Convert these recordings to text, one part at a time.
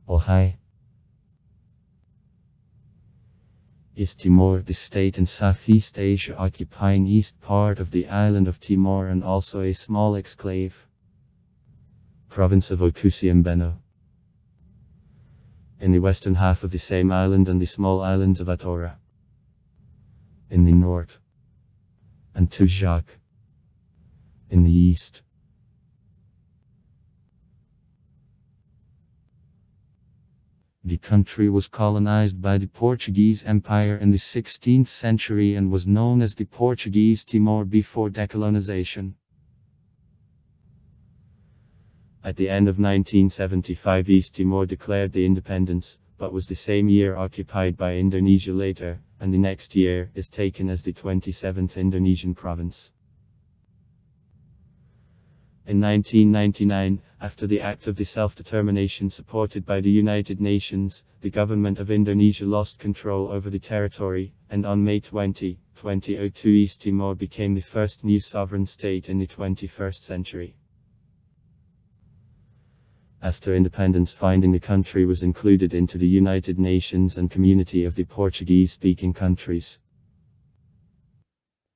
Ohio. East Timor, the state in Southeast Asia occupying east part of the island of Timor and also a small exclave. Province of Okusiambeno. In the western half of the same island and the small islands of Atora. In the north. And Tujak. In the east. The country was colonized by the Portuguese Empire in the 16th century and was known as the Portuguese Timor before decolonization. At the end of 1975, East Timor declared the independence, but was the same year occupied by Indonesia later, and the next year is taken as the 27th Indonesian province. In 1999, after the Act of the Self-Determination supported by the United Nations, the government of Indonesia lost control over the territory, and on May 20, 2002 East Timor became the first new sovereign state in the 21st century. After independence, finding the country was included into the United Nations and Community of the Portuguese-speaking countries.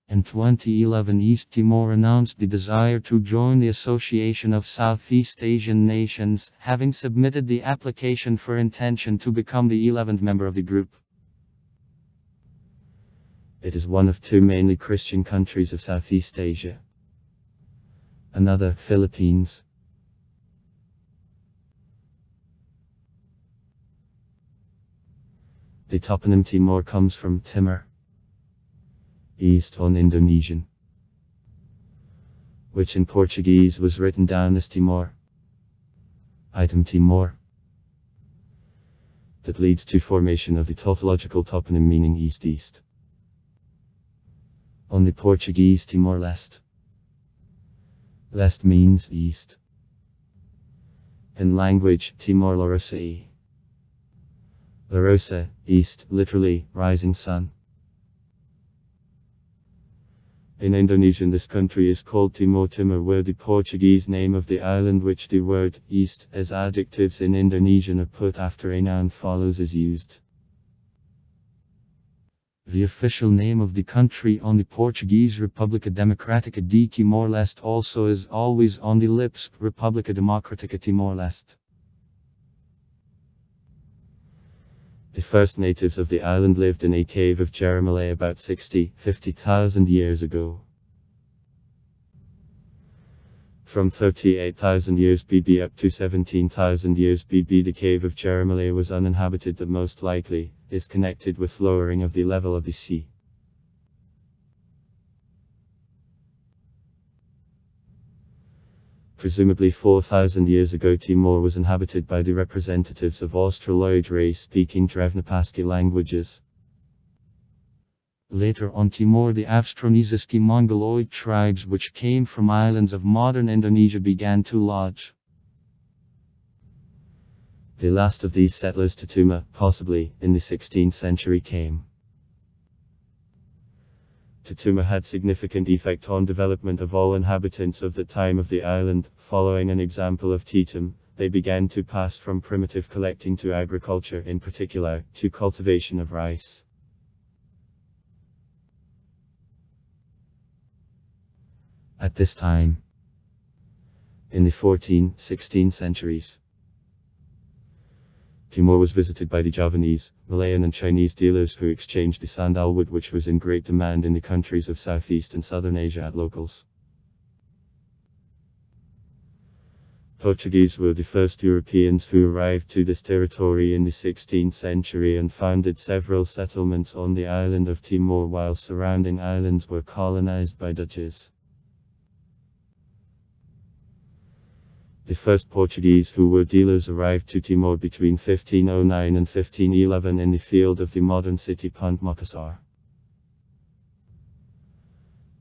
In 2011, East Timor announced the desire to join the Association of Southeast Asian Nations, having submitted the application for intention to become the 11th member of the group. It is one of two mainly Christian countries of Southeast Asia. Another, Philippines. The toponym Timor comes from Timor, East on Indonesian, which in Portuguese was written down as Timor. Item Timor. That leads to formation of the tautological toponym meaning east-east. On the Portuguese Timor-Leste. Leste means east. In language, Timor-Leste. Larosa, east, literally, rising sun. In Indonesian, this country is called Timor Timor, where the Portuguese name of the island, which the word east as adjectives in Indonesian are put after a noun follows, is used. The official name of the country on the Portuguese República Democrática de Timor-Leste also is always on the lips, República Democrática Timor-Leste. The first natives of the island lived in a cave of Jeremalé about 50,000 years ago. From 38,000 years BB up to 17,000 years BB, the cave of Jeremalé was uninhabited. That most likely is connected with lowering of the level of the sea. Presumably 4,000 years ago, Timor was inhabited by the representatives of Australoid race speaking Drevnapaski languages. Later on, Timor, the Avstronesiski Mongoloid tribes which came from islands of modern Indonesia began to lodge. The last of these settlers to Tuma, possibly, in the 16th century came. Tuma had significant effect on development of all inhabitants of the time of the island. Following an example of Tetum, they began to pass from primitive collecting to agriculture, in particular, to cultivation of rice. At this time, in the 14th, 16th centuries, Timor was visited by the Javanese, Malayan and Chinese dealers who exchanged the sandalwood which was in great demand in the countries of Southeast and Southern Asia at locals. Portuguese were the first Europeans who arrived to this territory in the 16th century and founded several settlements on the island of Timor, while surrounding islands were colonized by Dutches. The first Portuguese who were dealers arrived to Timor between 1509 and 1511 in the field of the modern city Punt Makassar.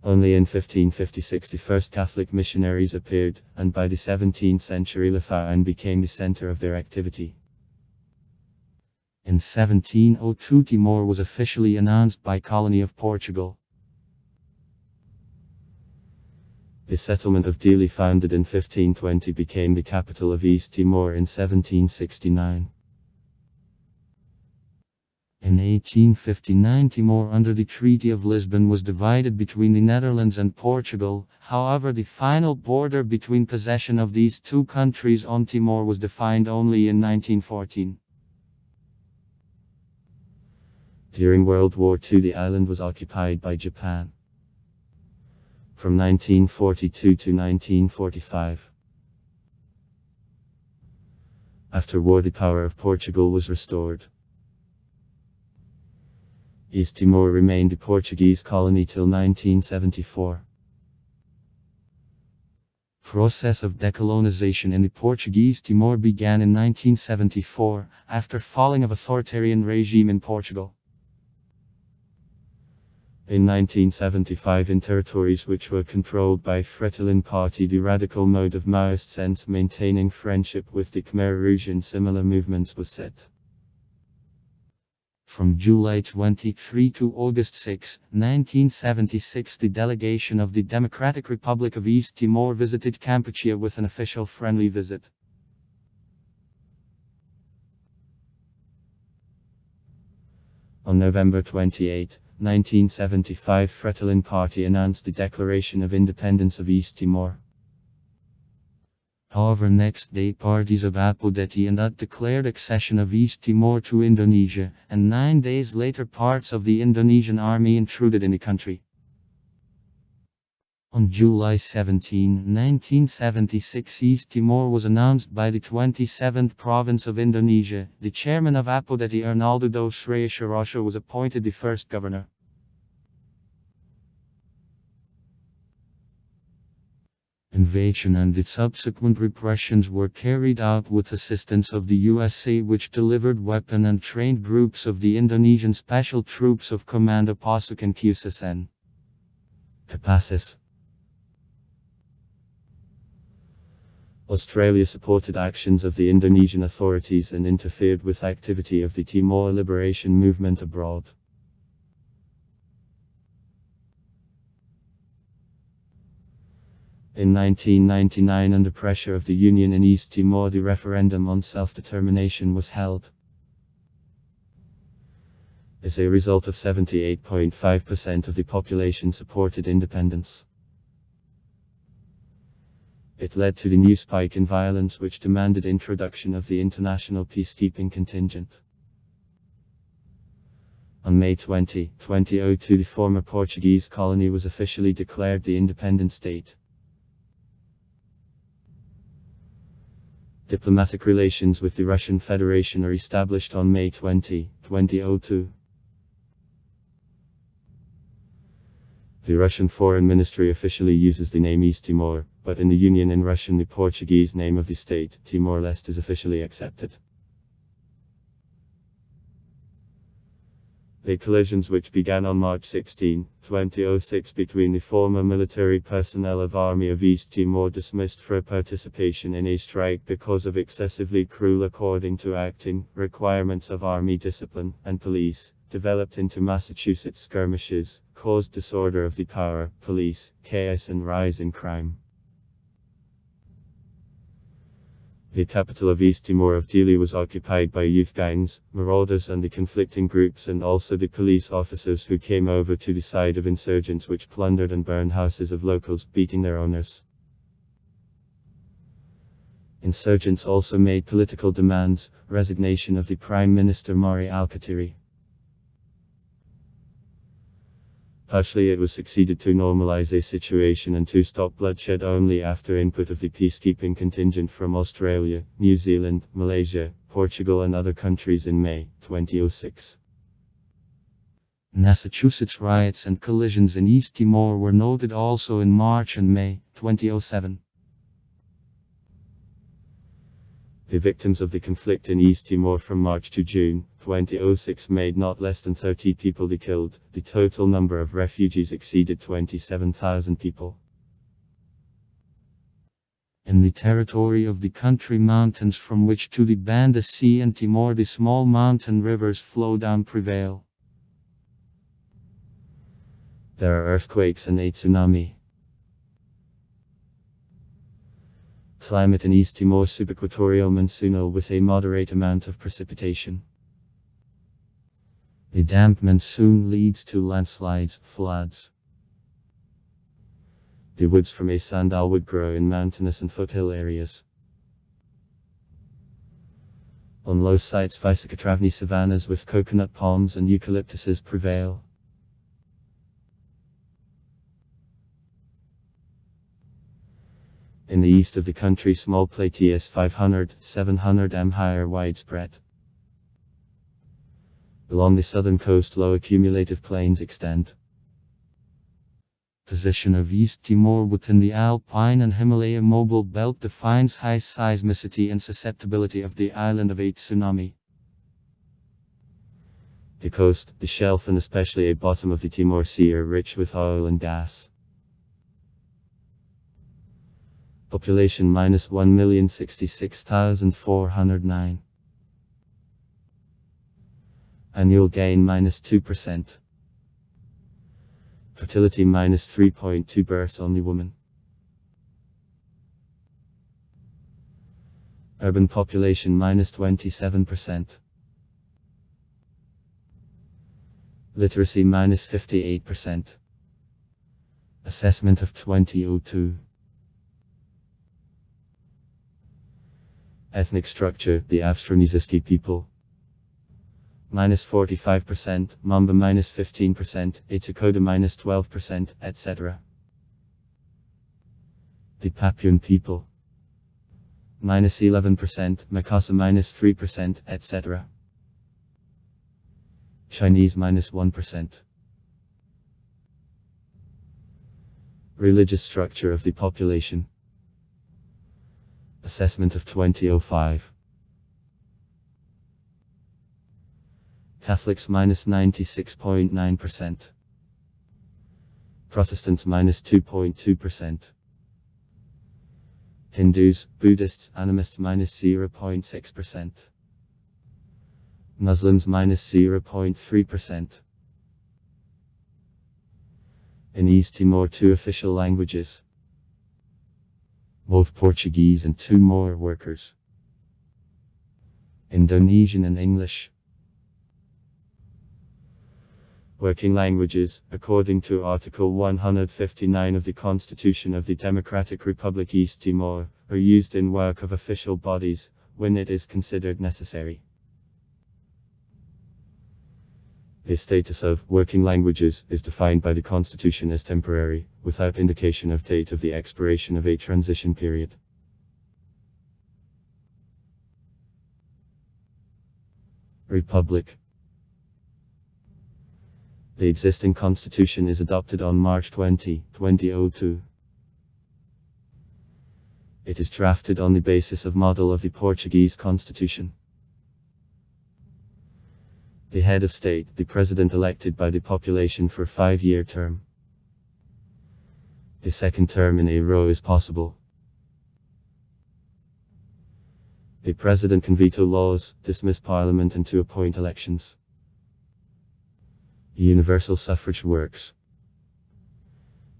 Only in 1556 the first Catholic missionaries appeared, and by the 17th century Lafayette became the center of their activity. In 1702 Timor was officially announced by colony of Portugal. The settlement of Dili, founded in 1520, became the capital of East Timor in 1769. In 1859, Timor under the Treaty of Lisbon was divided between the Netherlands and Portugal. However, the final border between possession of these two countries on Timor was defined only in 1914. During World War II, the island was occupied by Japan from 1942 to 1945. After war, the power of Portugal was restored. East Timor remained a Portuguese colony till 1974. Process of decolonization in the Portuguese Timor began in 1974, after falling of authoritarian regime in Portugal. In 1975, in territories which were controlled by Fretilin Party, the radical mode of Maoist sense maintaining friendship with the Khmer Rouge and similar movements was set. From July 23 to August 6, 1976, the delegation of the Democratic Republic of East Timor visited Kampuchea with an official friendly visit. On November 28, 1975, Fretilin Party announced the declaration of independence of East Timor. However, next day parties of Apodeti and UT declared accession of East Timor to Indonesia, and 9 days later parts of the Indonesian army intruded in the country. On July 17, 1976, East Timor was announced by the 27th province of Indonesia. The chairman of Apodeti, Arnaldo do Sreya was appointed the first governor. Invasion and its subsequent repressions were carried out with assistance of the USA, which delivered weapon and trained groups of the Indonesian Special Troops of Komando Pasukan Khususan Kopassus. Australia supported actions of the Indonesian authorities and interfered with activity of the Timor Liberation Movement abroad. In 1999, under pressure of the Union in East Timor, the referendum on self-determination was held. As a result of 78.5% of the population supported independence. It led to the new spike in violence, which demanded introduction of the international peacekeeping contingent. On May 20, 2002, the former Portuguese colony was officially declared the independent state. Diplomatic relations with the Russian Federation are established on May 20, 2002. The Russian Foreign Ministry officially uses the name East Timor, but in the Union in Russian the Portuguese name of the state, Timor-Leste, is officially accepted. The collisions, which began on March 16, 2006 between the former military personnel of Army of East Timor dismissed for participation in a strike because of excessively cruel according to acting requirements of Army discipline and police, developed into Massachusetts skirmishes, caused disorder of the power, police, chaos and rise in crime. The capital of East Timor of Dili was occupied by youth gangs, marauders and the conflicting groups, and also the police officers who came over to the side of insurgents, which plundered and burned houses of locals, beating their owners. Insurgents also made political demands: resignation of the Prime Minister Mari Alkatiri. Partially it was succeeded to normalize a situation and to stop bloodshed only after input of the peacekeeping contingent from Australia, New Zealand, Malaysia, Portugal and other countries in May 2006. Massachusetts riots and collisions in East Timor were noted also in March and May 2007. The victims of the conflict in East Timor from March to June 2006 made not less than 30 people killed. The total number of refugees exceeded 27,000 people. In the territory of the country, mountains from which to the Banda Sea and Timor the small mountain rivers flow down prevail. There are earthquakes and a tsunami. Climate in East Timor subequatorial monsoonal with a moderate amount of precipitation. A damp monsoon leads to landslides, floods. The woods from a sandalwood grow in mountainous and foothill areas. On low sites, Visicotravny savannas with coconut palms and eucalyptuses prevail. In the east of the country, small plateaus 500-700 m high are widespread. Along the southern coast, low accumulative plains extend. Position of East Timor within the Alpine and Himalaya mobile belt defines high seismicity and susceptibility of the island of a tsunami. The coast, the shelf and especially a bottom of the Timor Sea are rich with oil and gas. Population -1,066,409. Annual gain -2%. Fertility -3.2 births only woman. Urban population -27%. Literacy -58%. Assessment of 2002. Ethnic structure, the Avstroniziski people. -45%, Mamba -15%, Itakoda -12%, etc. The Papuan people. -11%, Makasa -3%, etc. Chinese -1%. Religious structure of the population. Assessment of 2005. Catholics -96.9%. Protestants -2.2%. Hindus, Buddhists, animists -0.6%. Muslims -0.3%. In East Timor, 2 official languages. Both Portuguese and 2 more workers. Indonesian and English. Working languages, according to Article 159 of the Constitution of the Democratic Republic East Timor, are used in work of official bodies, when it is considered necessary. The status of working languages is defined by the Constitution as temporary, without indication of date of the expiration of a transition period. Republic. The existing constitution is adopted on March 20, 2002. It is drafted on the basis of model of the Portuguese constitution. The head of state, the president elected by the population for a 5-year term. The second term in a row is possible. The president can veto laws, dismiss parliament and to appoint elections. Universal suffrage works.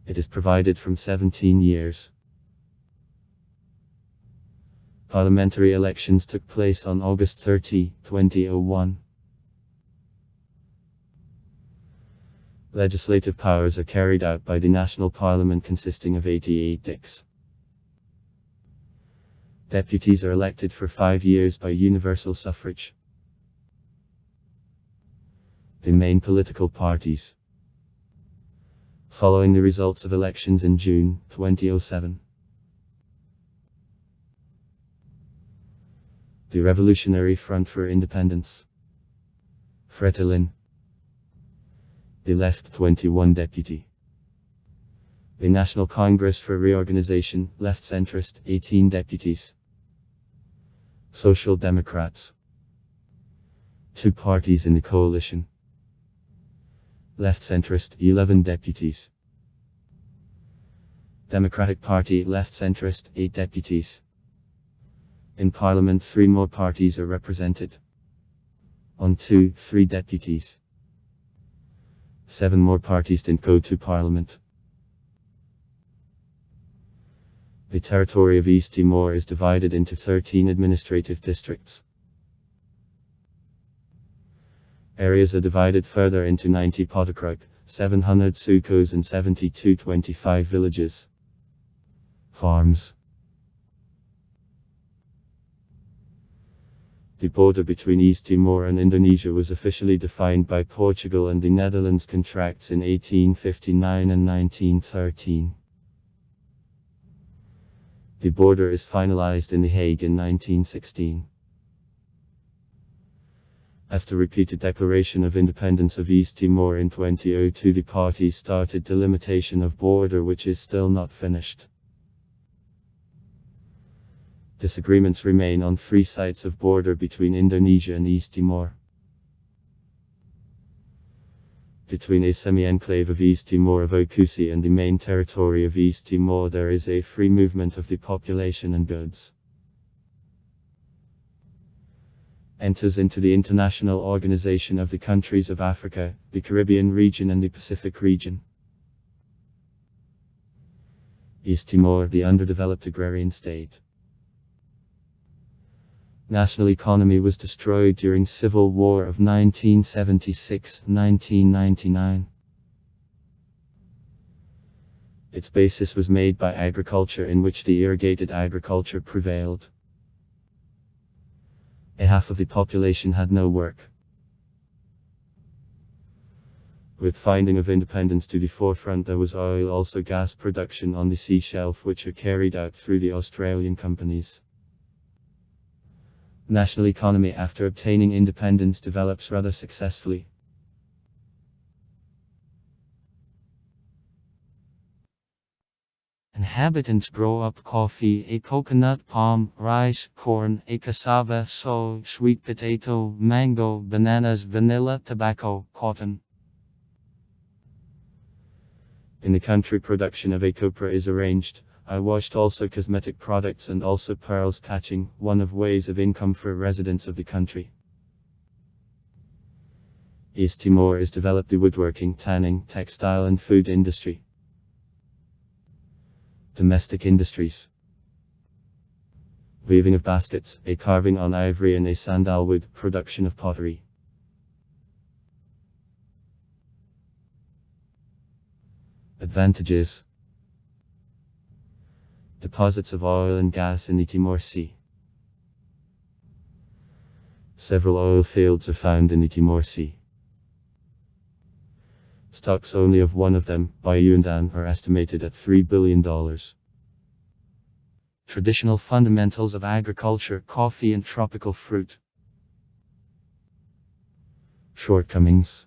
It is provided from 17 years. Parliamentary elections took place on August 30, 2001. Legislative powers are carried out by the National Parliament consisting of 88 dix. Deputies are elected for 5 years by universal suffrage. The main political parties. Following the results of elections in June 2007. The Revolutionary Front for Independence. Fretilin. The Left 21 deputy. The National Congress for Reorganization, Left Centrist, 18 deputies. Social Democrats. 2 parties in the coalition. Left Centrist, 11 deputies. Democratic Party, Left Centrist, 8 deputies. In Parliament 3 more parties are represented. On 3 deputies. 7 more parties didn't go to Parliament. The territory of East Timor is divided into 13 administrative districts. Areas are divided further into 90 potokrug, 700 sukos and 7225 villages. Farms. The border between East Timor and Indonesia was officially defined by Portugal and the Netherlands contracts in 1859 and 1913. The border is finalized in The Hague in 1916. After repeated declaration of independence of East Timor in 2002, the parties started delimitation of border, which is still not finished. Disagreements remain on 3 sites of border between Indonesia and East Timor. Between a semi-enclave of East Timor of Okusi and the main territory of East Timor there is a free movement of the population and goods. Enters into the International Organization of the Countries of Africa, the Caribbean region and the Pacific region. East Timor, the underdeveloped agrarian state. National economy was destroyed during Civil War of 1976-1999. Its basis was made by agriculture, in which the irrigated agriculture prevailed. A half of the population had no work. With finding of independence to the forefront, there was oil, also gas production on the sea shelf, which are carried out through the Australian companies. National economy after obtaining independence develops rather successfully. Inhabitants grow up coffee, a coconut palm, rice, corn, a cassava, soy, sweet potato, mango, bananas, vanilla, tobacco, cotton. In the country, production of a copra is arranged. I washed also cosmetic products and also pearls catching, one of ways of income for residents of the country. East Timor is developed the woodworking, tanning, textile and food industry. Domestic industries. Weaving of baskets, a carving on ivory and a sandalwood, production of pottery. Advantages. Deposits of oil and gas in the Timor Sea. Several oil fields are found in the Timor Sea. Stocks only of one of them, by Yundan, are estimated at $3 billion. Traditional fundamentals of agriculture, coffee and tropical fruit. Shortcomings.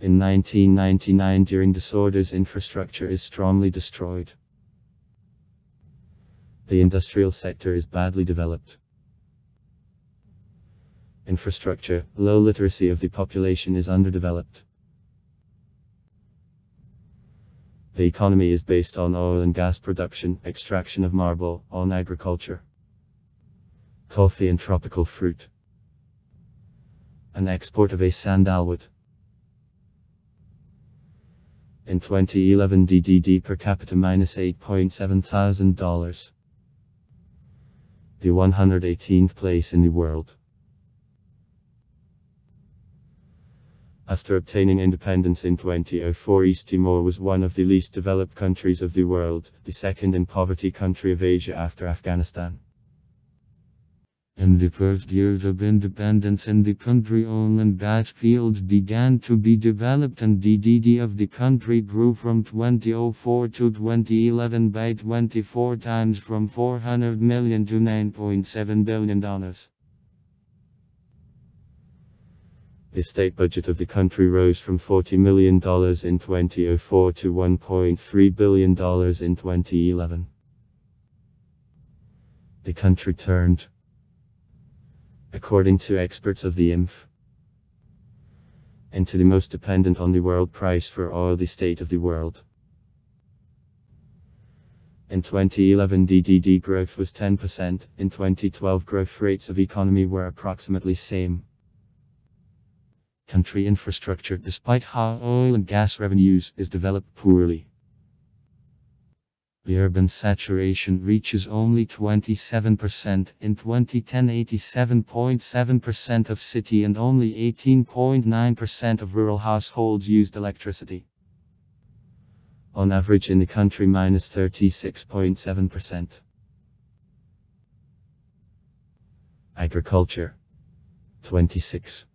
In 1999, during disorders, infrastructure is strongly destroyed. The industrial sector is badly developed. Infrastructure, low literacy of the population is underdeveloped. The economy is based on oil and gas production, extraction of marble, on agriculture, coffee and tropical fruit, and export of a sandalwood. In 2011, DDD per capita -$8.7 thousand. The 118th place in the world. After obtaining independence in 2004, East Timor was one of the least developed countries of the world, the second in poverty country of Asia after Afghanistan. In the first years of independence in the country, oil and gas fields began to be developed and DDD of the country grew from 2004 to 2011 by 24 times, from $400 million to $9.7 billion. The state budget of the country rose from $40 million in 2004 to $1.3 billion in 2011. The country turned, according to experts of the IMF, into the most dependent on the world price for oil, the state of the world. In 2011, DDD growth was 10%, in 2012 growth rates of economy were approximately same. Country infrastructure, despite high oil and gas revenues, is developed poorly. The urban saturation reaches only 27%. In 2010, 87.7% of city and only 18.9% of rural households used electricity. On average in the country, minus 36.7%. Agriculture, 26.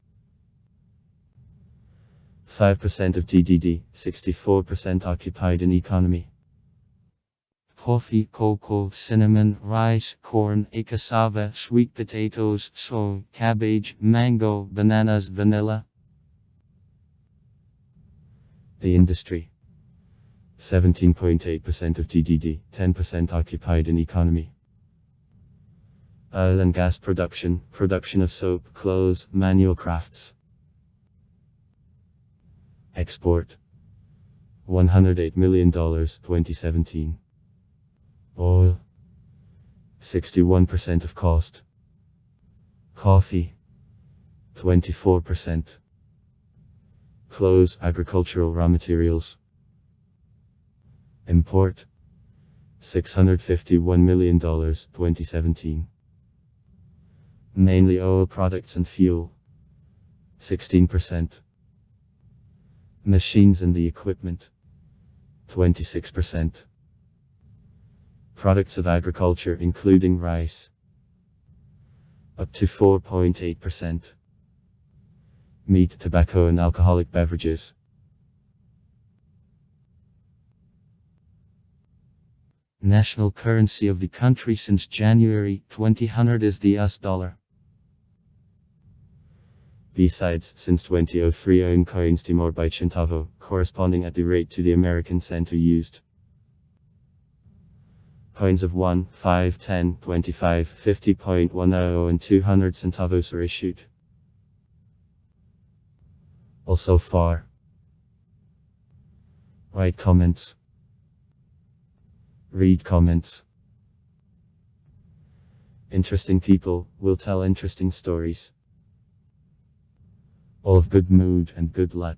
5% of GDP, 64% occupied in economy. Coffee, cocoa, cinnamon, rice, corn, cassava, sweet potatoes, soy, cabbage, mango, bananas, vanilla. The industry, 17.8% of GDP, 10% occupied in economy. Oil and gas production, production of soap, clothes, manual crafts. Export, $108 million, 2017. Oil, 61% of cost. Coffee, 24%. Clothes, agricultural raw materials. Import, $651 million, 2017. Mainly oil products and fuel, 16%. Machines and the equipment, 26%. Products of agriculture including rice, up to 4.8%. Meat, tobacco and alcoholic beverages. National currency of the country since January 2000 is the US dollar. Besides, since 2003 own coins Timor by centavo, corresponding at the rate to the American cent used. Coins of 1, 5, 10, 25, 50.10 and 200 centavos are issued. Also far. Write comments. Read comments. Interesting people will tell interesting stories. All of good mood and good luck.